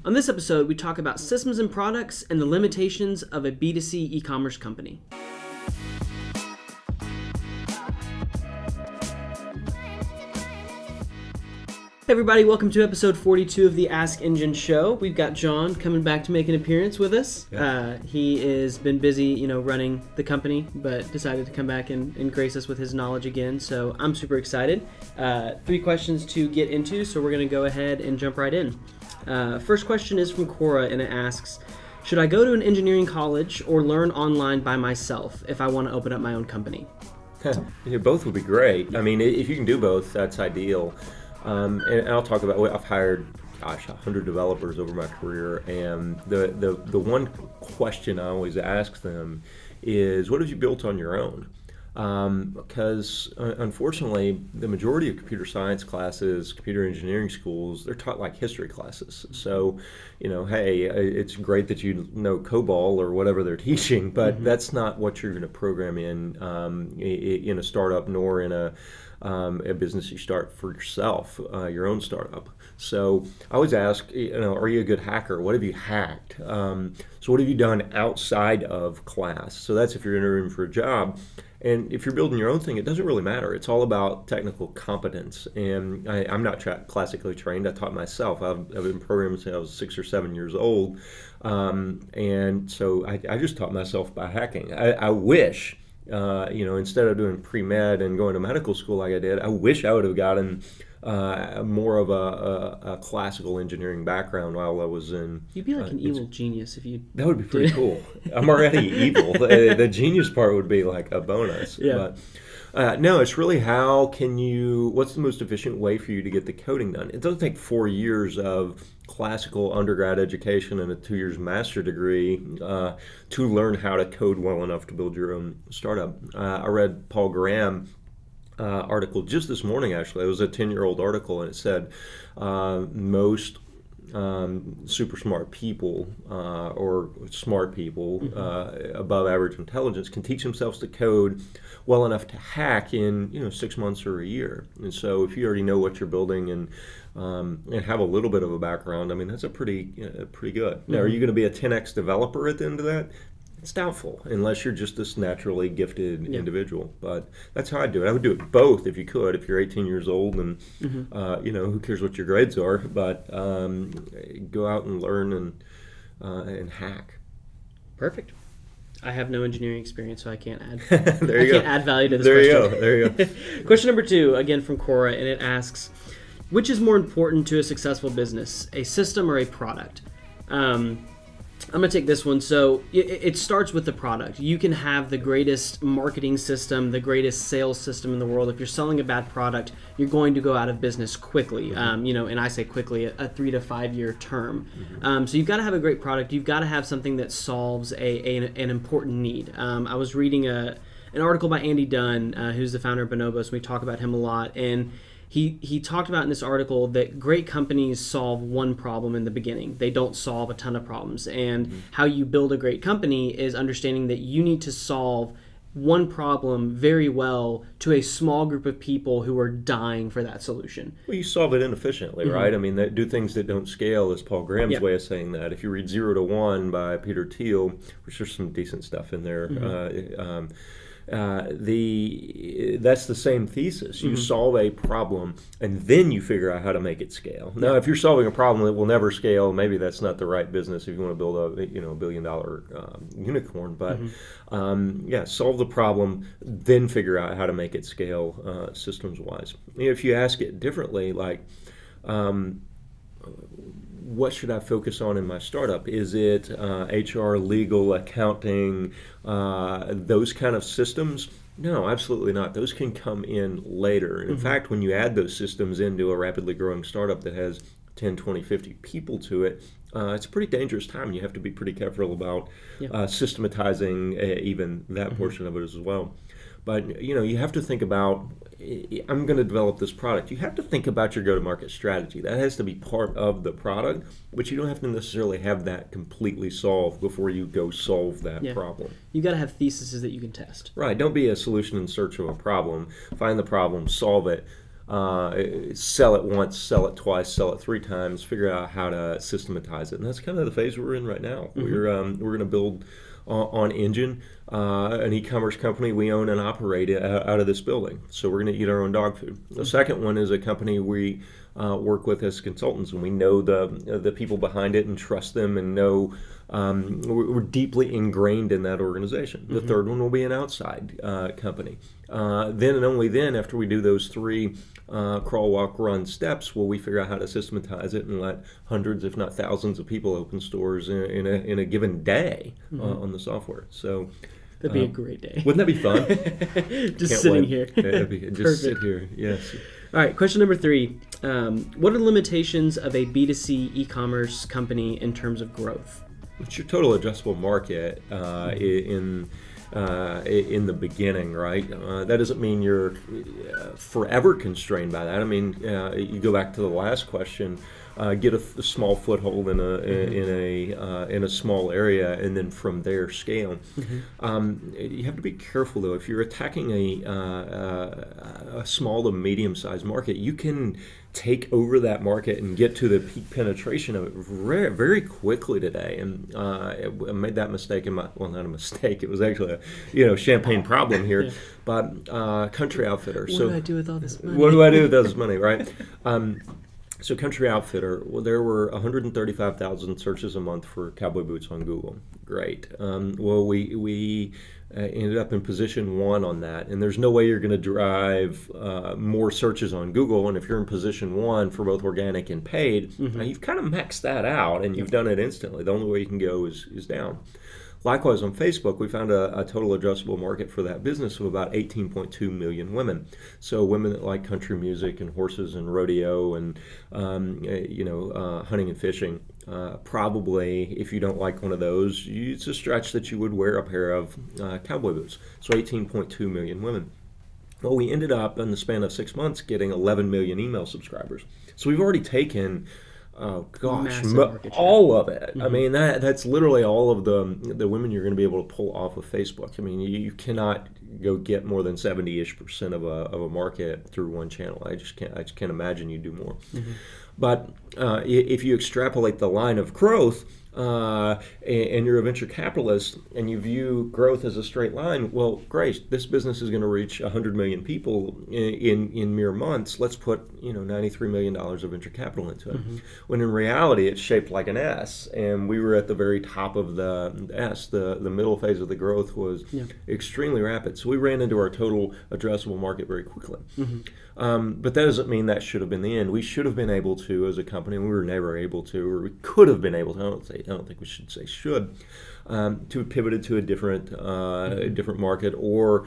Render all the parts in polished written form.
On this episode, we talk about systems and products and the limitations of a B2C e-commerce company. Hey everybody, welcome to episode 42 of the AskEngine show. We've got John coming back to make an appearance with us. Yeah. He has been busy, running the company, but decided to come back and grace us with his knowledge again. So I'm super excited. 3 questions to get into, so we're going to go ahead and jump right in. First question is from Cora, and it asks, should I go to an engineering college or learn online by myself if I want to open up my own company? Both would be great. I mean, if you can do both, that's ideal. And I'll talk about, I've hired, 100 developers over my career, and the one question I always ask them is, what have you built on your own? Because unfortunately, the majority of computer science classes, computer engineering schools, they're taught like history classes. So, hey, it's great that you know COBOL or whatever they're teaching, but that's not what you're going to program in a startup, nor in a business you start for yourself, your own startup. So I always ask, are you a good hacker? What have you hacked? So what have you done outside of class? So that's if you're interviewing for a job. And if you're building your own thing, it doesn't really matter. It's all about technical competence. And I'm not classically trained. I taught myself. I've been programming since I was 6 or 7 years old. And so I just taught myself by hacking. I wish, instead of doing pre-med and going to medical school like I did, I wish I would have gotten more of a classical engineering background while I was in. You'd be like an evil genius if you. That would be pretty cool. I'm already evil. The genius part would be like a bonus. Yeah. But no, it's really what's the most efficient way for you to get the coding done? It doesn't take 4 years of classical undergrad education and a 2 years master degree to learn how to code well enough to build your own startup. I read Paul Graham article just this morning, actually. It was a 10-year-old article, and it said most super smart people or smart people above average intelligence can teach themselves to code well enough to hack in 6 months or a year. And so if you already know what you're building and have a little bit of a background, I mean, that's a pretty good. Now, are you going to be a 10x developer at the end of that? It's doubtful, unless you're just this naturally gifted individual. But that's how I do it. I would do it both if you could. If you're 18 years old and, who cares what your grades are, but go out and learn and hack. Perfect. I have no engineering experience, so I can't add. There you go. Can't add value to this question. There you go. Question number 2, again from Cora, and it asks, which is more important to a successful business, a system or a product? I'm going to take this one. So it starts with the product. You can have the greatest marketing system, the greatest sales system in the world. If you're selling a bad product, you're going to go out of business quickly. And I say quickly, a 3 to 5 year term. So you've got to have a great product. You've got to have something that solves an important need. I was reading an article by Andy Dunn, who's the founder of Bonobos. We talk about him a lot. And he talked about in this article that great companies solve one problem in the beginning. They don't solve a ton of problems. And how you build a great company is understanding that you need to solve one problem very well to a small group of people who are dying for that solution. Well, you solve it inefficiently, right? I mean, do things that don't scale is Paul Graham's way of saying that. If you read 0 to 1 by Peter Thiel, which there's some decent stuff in there, that's the same thesis. You solve a problem and then you figure out how to make it scale. Now, if you're solving a problem that will never scale, maybe that's not the right business if you want to build a $1 billion unicorn. But solve the problem, then figure out how to make it scale systems wise. If you ask it differently, like what should I focus on in my startup? Is it HR, legal, accounting, those kind of systems? No, absolutely not. Those can come in later. And in fact, when you add those systems into a rapidly growing startup that has 10, 20, 50 people to it, it's a pretty dangerous time. You have to be pretty careful about systematizing even that portion of it as well. But, you have to think about, I'm going to develop this product. You have to think about your go-to-market strategy. That has to be part of the product, but you don't have to necessarily have that completely solved before you go solve that problem. You got to have theses that you can test. Right. Don't be a solution in search of a problem. Find the problem, solve it. sell it once, sell it twice, sell it 3 times, figure out how to systematize it. And that's kind of the phase we're in right now. We're going to build on Engine, an e-commerce company we own and operate out of this building. So we're going to eat our own dog food. The second one is a company we work with as consultants, and we know the people behind it and trust them and know we're deeply ingrained in that organization. The third one will be an outside company. Then and only then, after we do those 3 crawl, walk, run steps, will we figure out how to systematize it and let hundreds, if not thousands, of people open stores in a given day on the software. So that'd be a great day. Wouldn't that be fun? Just Can't sitting wait. here. Yeah, just Perfect. sit here. Yes. All right, question number 3. What are the limitations of a B2C e-commerce company in terms of growth? What's your total addressable market in the beginning, right? That doesn't mean you're forever constrained by that. I mean, you go back to the last question, get a small foothold in a small area, and then from there scale. You have to be careful though. If you're attacking a small to medium sized market, you can take over that market and get to the peak penetration of it very, very quickly today. And I made that mistake not a mistake. It was actually a champagne problem here. Yeah. But Country Outfitter. What do I do with all this money? What do I do with all this money, right? So Country Outfitter, well, there were 135,000 searches a month for cowboy boots on Google. Great. Well, we ended up in position 1 on that, and there's no way you're going to drive more searches on Google. And if you're in position 1 for both organic and paid, you've kind of maxed that out, and you've done it instantly. The only way you can go is down. Likewise, on Facebook, we found a total addressable market for that business of about 18.2 million women. So women that like country music and horses and rodeo and hunting and fishing. Probably, if you don't like one of those, it's a stretch that you would wear a pair of cowboy boots. So 18.2 million women. Well, we ended up in the span of 6 months getting 11 million email subscribers. So we've already taken all of it. I mean, that's literally all of the women you're going to be able to pull off of Facebook. I mean, you cannot go get more than 70-ish% of a market through one channel. I just can't imagine you do more. But if you extrapolate the line of growth, and you're a venture capitalist and you view growth as a straight line, well, great, this business is going to reach 100 million people in mere months. Let's put $93 million of venture capital into it. When in reality, it's shaped like an S, and we were at the very top of the S. The middle phase of the growth was extremely rapid. So we ran into our total addressable market very quickly. But that doesn't mean that should have been the end. We should have been able to, as a company, and we were never able to, or we could have been able to, I don't think we should say should, to have pivoted to a different market or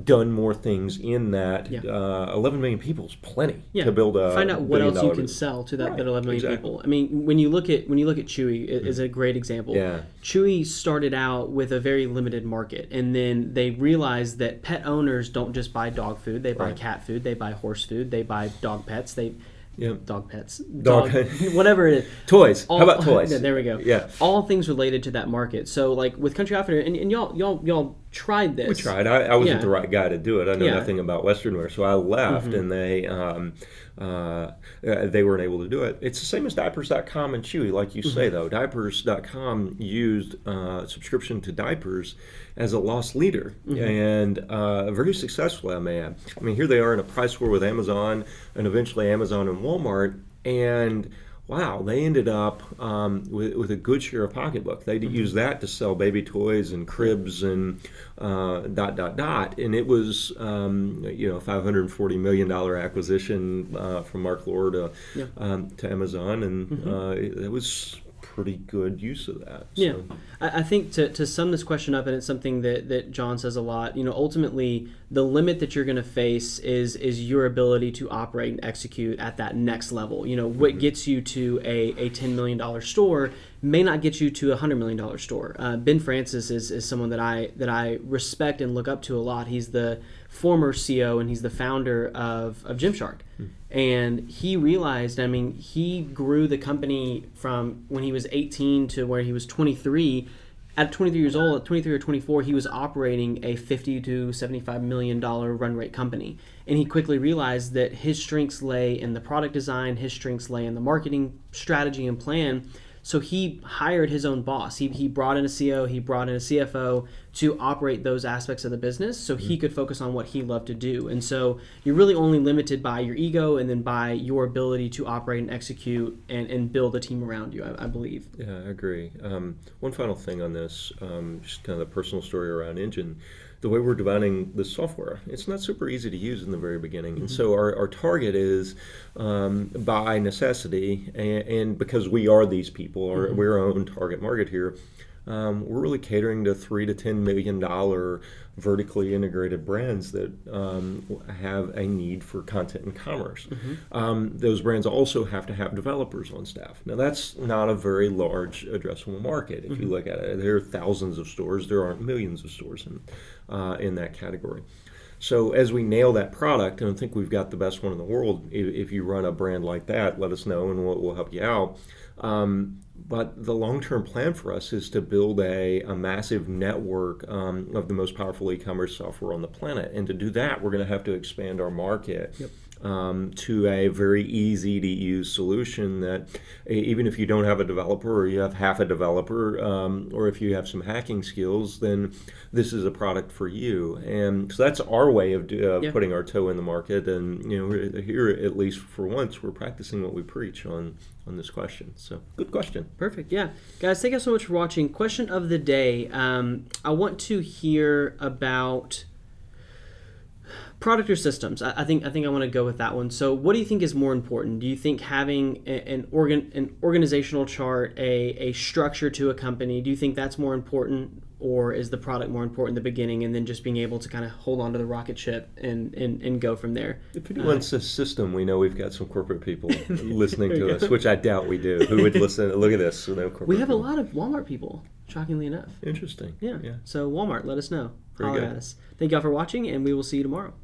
done more things in that. 11 million people is plenty to build a find out what else you can sell to that 11 million people. I mean, when you look at Chewy is a great example. Chewy started out with a very limited market, and then they realized that pet owners don't just buy dog food, they buy cat food, they buy horse food, they buy dog pets, dog pets, whatever it is. Toys. How about toys? Yeah, there we go. Yeah. All things related to that market. So like with Country Outfitter, and y'all tried this. We tried. I wasn't the right guy to do it. I know nothing about Western wear, so I left, and they weren't able to do it. It's the same as Diapers.com and Chewy, like you say though. Diapers.com used subscription to diapers as a loss leader, and very successfully, I may add. I mean, here they are in a price war with Amazon, and eventually Amazon and Walmart, and wow, they ended up with a good share of pocketbook. They use that to sell baby toys and cribs and ... And it was $540 million acquisition from Mark Lore to Amazon, and it was pretty good use of that. So. I think to sum this question up, and it's something that John says a lot, ultimately the limit that you're going to face is your ability to operate and execute at that next level. What gets you to a $10 million store may not get you to a $100 million store. Ben Francis is someone that I respect and look up to a lot. He's the former CEO and he's the founder of Gymshark. And he realized, he grew the company from when he was 18 to where he was 23 at 23 years old, at 23 or 24, he was operating a $50 to $75 million run rate company. And he quickly realized that his strengths lay in the product design, his strengths lay in the marketing strategy and plan. So he hired his own boss. He brought in a CEO, he brought in a CFO to operate those aspects of the business so he could focus on what he loved to do. And so you're really only limited by your ego and then by your ability to operate and execute and build a team around you, I believe. Yeah, I agree. One final thing on this, just kind of the personal story around Engine. The way we're designing the software, it's not super easy to use in the very beginning. And so our target is, by necessity, and because we are these people, or we're our own target market here, we're really catering to $3 to $10 million vertically integrated brands that have a need for content and commerce. Those brands also have to have developers on staff. Now, that's not a very large addressable market. If you look at it, there are thousands of stores. There aren't millions of stores in that category. So as we nail that product, and I think we've got the best one in the world, if you run a brand like that, let us know and we'll help you out. But the long-term plan for us is to build a massive network of the most powerful e-commerce software on the planet. And to do that, we're going to have to expand our market to a very easy-to-use solution that even if you don't have a developer or you have half a developer or if you have some hacking skills, then this is a product for you. And so that's our way of putting our toe in the market. And here, at least for once, we're practicing what we preach on this question. So good question. Perfect. Yeah. Guys, thank you so much for watching. Question of the day. I want to hear about product or systems. I think I want to go with that one. So what do you think is more important? Do you think having an organizational chart, a structure to a company, do you think that's more important, or is the product more important in the beginning and then just being able to kind of hold on to the rocket ship and go from there? If anyone's a system, we know we've got some corporate people listening to us, which I doubt we do. Who would listen? Look at this. So no corporate we have people. a lot of Walmart people, shockingly enough. Interesting. Yeah. So Walmart, let us know. Very Holler good. at us. Thank y'all for watching, and we will see you tomorrow.